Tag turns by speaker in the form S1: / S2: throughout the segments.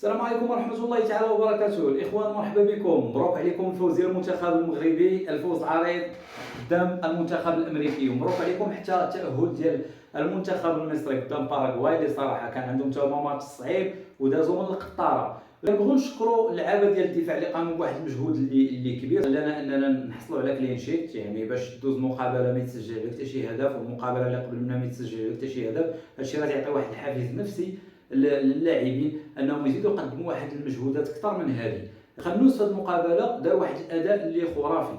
S1: السلام عليكم ورحمة الله تعالى وبركاته. الإخوان مرحبا بكم. مبروك عليكم الفوز ديال المنتخب المغربي، الفوز عريض قدام المنتخب الأمريكي، ومبروك عليكم حتى التأهل ديال المنتخب المصري قدام باراغواي اللي صراحة كان عندهم تا هما ماتش صعيب ودازوا من القطارة. كنبغيو نشكروا اللعابة ديال الدفاع اللي قاموا بواحد المجهود اللي كبير خلانا أننا نحصلوا على كلين شيت، يعني باش دوز مقابلة ما يتسجل عليك حتى شي هدف، والمقابلة اللي قبل منها ما يتسجل عليك حتى شي هدف. هادشي راه تيعطي واحد الحافز نفسي للاعبين انهم يزيدوا يقدموا واحد المجهودات اكثر من هذه. خنوس في هذه المقابله دار واحد الاداء اللي خرافي،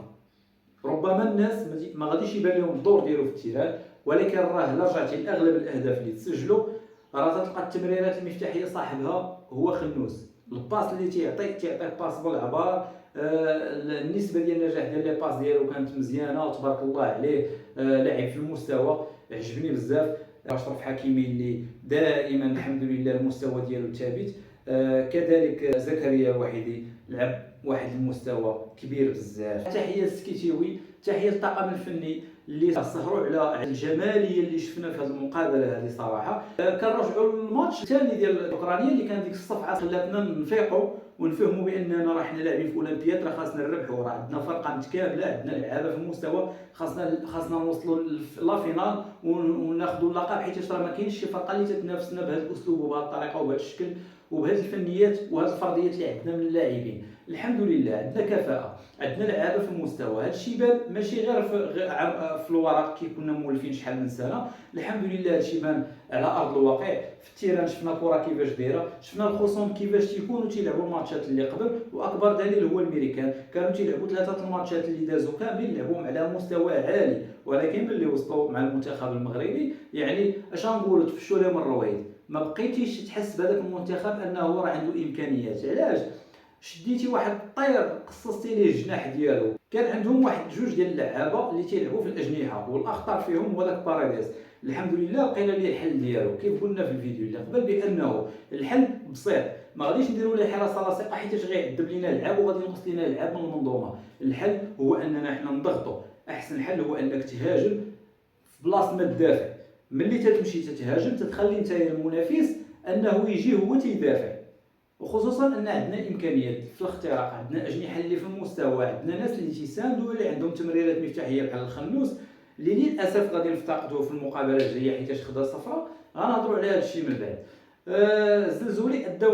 S1: ربما الناس ما غاديش يبان لهم الدور ديالو في التيران، ولكن راه الا رجعتي لاغلب الاهداف اللي تسجلوا راه تلقى التمريرات المفتاحيه صاحبها هو خنوس. الباس اللي تيعطي باس بالعبار، النسبه ديال النجاح ديال لي باس ديالو كانت مزيانه تبارك الله عليه. لاعب في المستوى عجبني بزاف. اشرف حكيمي اللي دائما الحمد لله المستوى ديالو ثابت، كذلك زكريا وحيدي لعب واحد المستوى كبير بزاف. تحيه للسكيتيوي، تحيه للطاقم الفني اللي سهروا على الجماليه اللي شفنا في هذه المقابله هذه صراحه. كنرجعوا للماتش الثاني ديال اوكرانيا اللي كان ديك الصفعه خلاتنا نفيقوا ونفهموا باننا راه حنا لاعبين في اولمبياد، راه خاصنا نربحوا، راه عندنا فرقه متكامله، عندنا لعابه في المستوى، خاصنا نوصلوا لا فينال وناخذوا اللقب، حيت راه ما كاينش شي فرقه اللي تتنافسنا بهذا الاسلوب وبهذه الطريقه وبهذا الشكل وبهذه الفنيات وهذه الفرديات اللي عندنا من اللاعبين. الحمد لله عندنا كفاءه، عندنا لعابه في المستوى. هذا الشيء بان ماشي غير في الورق كي كنا مولفين شحال من سنه، الحمد لله هذا الشيء بان على ارض الواقع. في التيران شفنا الكره كيفاش دايره، شفنا الخصوم كيفاش تيكونوا تيلعبوا الماتشات اللي قبل، واكبر دليل هو الميريكان كانوا تيلعبوا ثلاثه الماتشات اللي دازوا كاملين لعبوهم على مستوى عالي، ولكن ملي وصلوا مع المنتخب المغربي يعني اش غنقولوا تفشوا لهم الرويد، ما بقيتيش تحس بهذاك المنتخب انه راه عنده امكانيات. علاش؟ شديتي واحد الطير قصصتي ليه الجناح ديالو، كان عندهم واحد جوج ديال اللعابه اللي تيلعبوا في الاجنحه، والاخطر فيهم هو داك باراديس. الحمد لله لقينا ليه الحل ديالو كيف قلنا في الفيديو اللي قبل بانه الحل بسيط، ما غاديش نديروا ليه حراسه لاصقه حيت غيعذب لينا اللعاب وغادي ينقص لينا اللعاب من المنظومه. الحل هو اننا حنا نضغطوا. احسن حل هو انك تهاجم في بلاصه ما تدافع. ملي تتمشي تتهاجم تتخلي انت المنافس انه يجي هو تيدافع، وخصوصا ان عندنا امكانيات في الاختراق، عندنا اجنحه اللي في المستوى، عندنا ناس اللي تيساندوا اللي عندهم تمريرات مفتاحيه بحال الخنوس اللي للاسف غادي نفتقدوه في المقابله الجايه حيت خدا صفراء. غنهضروا على هذا الشيء من بعد. الزلزولي ادى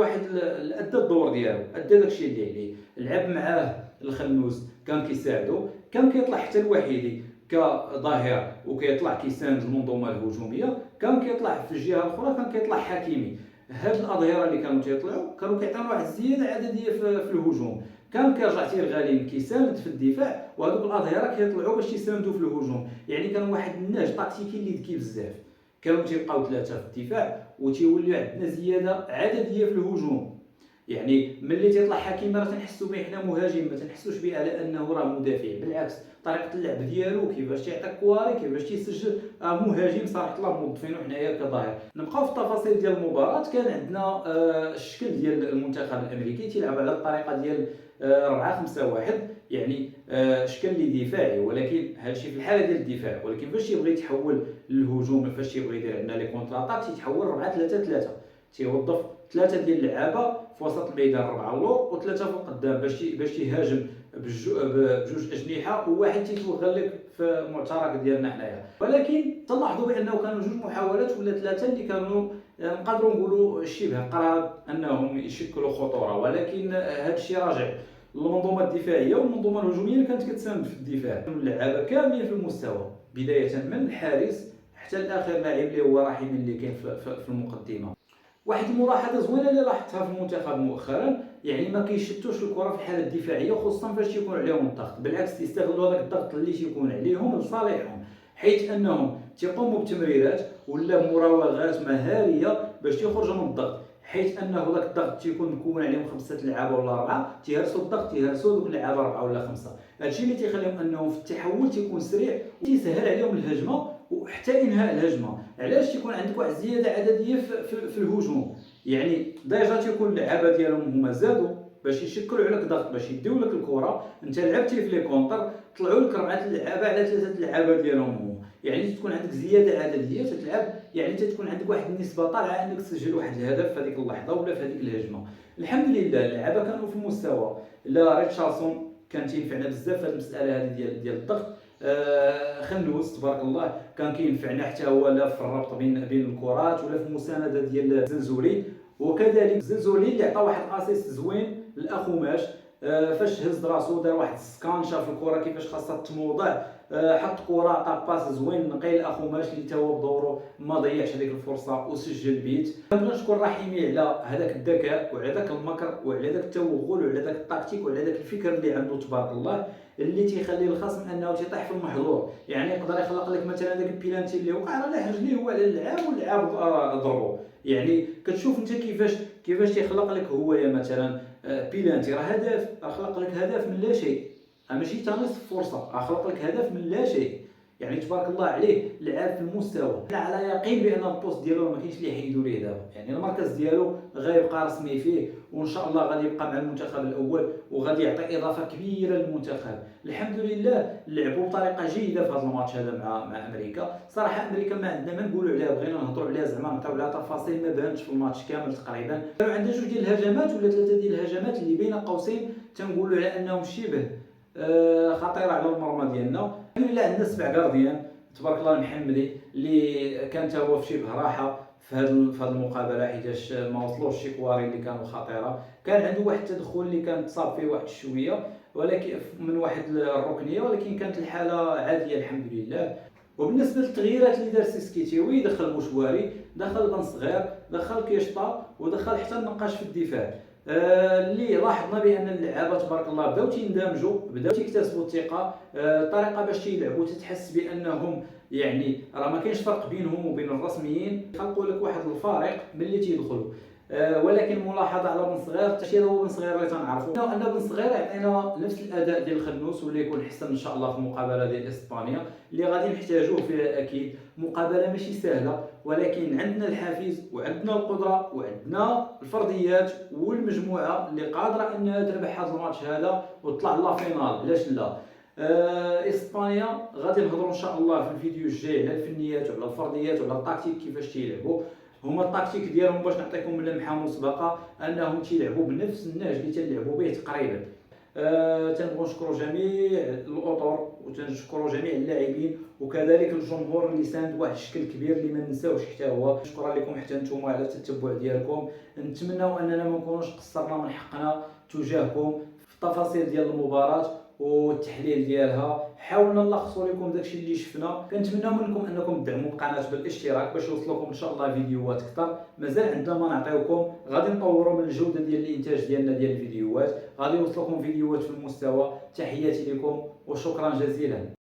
S1: الدور ديالو، ادى داكشي اللي عليه، لعب معاه الخنوس كان كيساعدو، كان كيطلع حتى الوحيدي كظاهر وكيطلع كيساند المنظومه الهجوميه، كان كيطلع في الجهه الاخرى كان كيطلع حكيمي. هاد الاظهره اللي كانوا تيطلعوا كانوا كيعطيونا واحد الزياده عدديه في الهجوم، كان كيرجع تيرغالين كيساند في الدفاع، وهذوك الاظهره كيطلعوا باش يساندوا في الهجوم. يعني كان واحد النهج تكتيكي اللي ذكي بزاف. كانوا تيبقاو ثلاثه في الدفاع وتيوليو عندنا زياده عدديه في الهجوم. يعني ملي تيطلع حكيم راه تنحسوا به حنا مهاجم، ما تنحسوش به على انه راه مدافع، بالعكس طريقه اللعب ديالو كيفاش تيعطيك كواري كيفاش تيسجل، مهاجم صراحه الله موظفينو حنايا كظاهر. نبقاو في التفاصيل ديال المباراه. كان عندنا الشكل ديال المنتخب الامريكي تيلعب على الطريقه ديال 4-5-1، يعني شكل اللي دفاعي، ولكن هادشي في الحاله ديال الدفاع، ولكن فاش يبغي يتحول للهجوم، فاش يبغي يدير عندنا لي كونتر اتاك تيتحول 4-3-3، تيوظف ثلاثه ديال اللعابه في وسط الميدان، 4 اللور وثلاثه في القدام باش يهاجم بجوج اجنحه وواحد تيتوغل لك في المعترك ديالنا حنايا. ولكن تلاحظوا بانه كانوا جوج محاولات ولا ثلاثه اللي كانوا نقدروا نقولوا شبه قراب انهم يشكلوا خطوره، ولكن هذا الشيء راجع للمنظومه الدفاعيه والمنظومه الهجوميه اللي كانت كتساند في الدفاع. اللعابه كاملين في المستوى بدايه من الحارس حتى لاخر لاعب اللي هو رحيم اللي كاين في المقدمه. واحد الملاحظه زوينه اللي لاحظتها في المنتخب مؤخرا، يعني ما كيشتوش الكره في الحاله الدفاعيه خصوصا فاش تيكون عليهم الضغط، بالعكس تيستغلوا هذاك الضغط اللي تيكون عليهم لصالحهم، حيث انهم تيقوموا بتمريرات ولا مراوغات مهاريه باش تيخرجوا من الضغط، حيث انه ذاك الضغط تيكون مكون عليهم 5 لعابه ولا 4 تيهرسوا الضغط، تيهرسوا دوك اللعابه 4 ولا 5. هادشي اللي تيخليهم انهم في التحول تيكون سريع وتيسهل عليهم الهجمه وحتى انهاء الهجمه. علاش؟ تيكون عندك واحد الزياده عدديه في الهجوم، يعني ديجا تيكون اللعابه ديالهم هما زادوا باش يشكلوا عليك ضغط باش يديو لك الكره، انت لعبتي في لي كونتر طلعوا لك 4 لعابه على 3 لعابه ديالهم، يعني تكون عندك زياده عدديه تتلعب، يعني تكون عندك واحد النسبه طالعه انك تسجل واحد الهدف في هذيك اللحظه ولا في هذيك الهجمه. الحمد لله اللعابه كانوا في المستوى. لا ريتشارسون كان تينفعنا بزاف في هذه المساله هذه ديال الضغط. خنوس تبارك الله كان كينفعنا حتى هو لا في الربط بين الكرات ولا في المسانده ديال الزنزولي. وكذلك الزنزولي اللي عطى واحد الاسيست زوين للاخو ماش، فاش هز راسو دار واحد السكان، شاف الكره كيفاش خاصها تموضع، حط كره عطى باس زوين نقي لاخو ماش اللي تا هو بدورو ما ضيعش هذيك الفرصه وسجل بيت. كنبغي نشكر رحيمي على هذاك الذكاء وعلى ذاك المكر وعلى ذاك التوغل وعلى ذاك التكتيك وعلى ذاك الفكر اللي عنده تبارك الله، اللي تيخلي الخصم انه تيطيح في المحظور. يعني يقدر يخلق لك مثلا داك البيلانتي اللي وقع راه لا رجليه هو على اللعاب واللعاب ضربو. يعني كتشوف انت كيفاش تيخلق لك هو مثلا بيلانتي، راه هدف، راه خلق لك هدف من لا شيء، ماشي تا نصف فرصه، راه خلق لك هدف من لا شيء. يعني تبارك الله عليه لعاب في المستوى. انا على يقين بان البوست ديالو ما كاينش اللي يحيدوا ليه دابا، يعني المركز ديالو غيبقى رسمي فيه، وان شاء الله غادي يبقى مع المنتخب الاول وغادي يعطي اضافه كبيره للمنتخب. الحمد لله لعبوا بطريقه جيده في هذا الماتش هذا مع امريكا. صراحه امريكا ما عندنا ما نقولوا عليها، بغينا نهضروا عليها زعما نعطيو عليها تفاصيل ما بانتش في الماتش كامل تقريبا. كانوا عندنا جوج ديال الهجمات ولا ثلاثه ديال الهجمات اللي بين قوسين تنقولوا على انهم شبه خطيره على المرمى ديالنا. الحمد لله عندنا 7 كارديان تبارك الله المحمدي اللي كان تا هو في شبه راحه في هذه المقابله، حيتاش ما وصلوش شي كواري اللي كانوا خطيره. كان عنده واحد التدخل اللي كان تصاب فيه واحد شويه ولكن من واحد الركنيه، ولكن كانت الحاله عاديه الحمد لله. وبالنسبه للتغييرات اللي دار سيسكيتيوي، دخل بوشواري، دخل بن صغير، دخل كيشطا، ودخل حتى النقاش في الدفاع. اللي لاحظنا بان اللعابه تبارك الله بداو تيندمجوا، بداو تيكتسبوا الثقه. الطريقه باش تيلعبوا تتحس بانهم يعني راه ما كاينش فرق بينهم وبين الرسميين، خلقوا لك واحد الفارق ملي تيدخلوا. ولكن ملاحظه على بن صغير، حتى هو بن صغير اللي تنعرفوا ان بن صغير يعطينا نفس الاداء ديال خنوس، واللي يكون احسن ان شاء الله في المقابله ديال اسبانيا اللي غادي نحتاجوه فيها. اكيد مقابله ماشي سهله، ولكن عندنا الحافز وعندنا القدره وعندنا الفرديات والمجموعه اللي قادره انها تربح هذا الماتش هذا وتطلع لا فينال. علاش لا؟ اسبانيا غادي نهضروا ان شاء الله في الفيديو الجاي على الفنيات وعلى الفرديات وعلى التكتيك كيفاش تيلعبوا. هما التكتيك ديالهم باش نعطيكم لمحه مسبقه انهم تيلعبوا بنفس النهج اللي تلعبوا به تقريبا. تنبغوا نشكروا جميع الاطر وتنشكروا جميع اللاعبين وكذلك الجمهور اللي ساند واحد الشكل كبير اللي ما ننساوش حتى هو. شكرا لكم حتى نتوما على التتبع ديالكم. نتمنوا اننا ما نكونوش قصرنا من حقنا تجاهكم في التفاصيل ديال المباراه والتحليل ديالها. حاولنا نلخصوا لكم داكشي اللي شفنا. كنتمنى منكم انكم تدعموا القناه بالاشتراك باش يوصلكم ان شاء الله فيديوهات اكثر. مازال عندنا ما نعطيوكم، غادي نطوروا من الجوده ديال الانتاج ديالنا ديال الفيديوهات، غادي يوصلكم فيديوهات في المستوى. تحياتي لكم وشكرا جزيلا.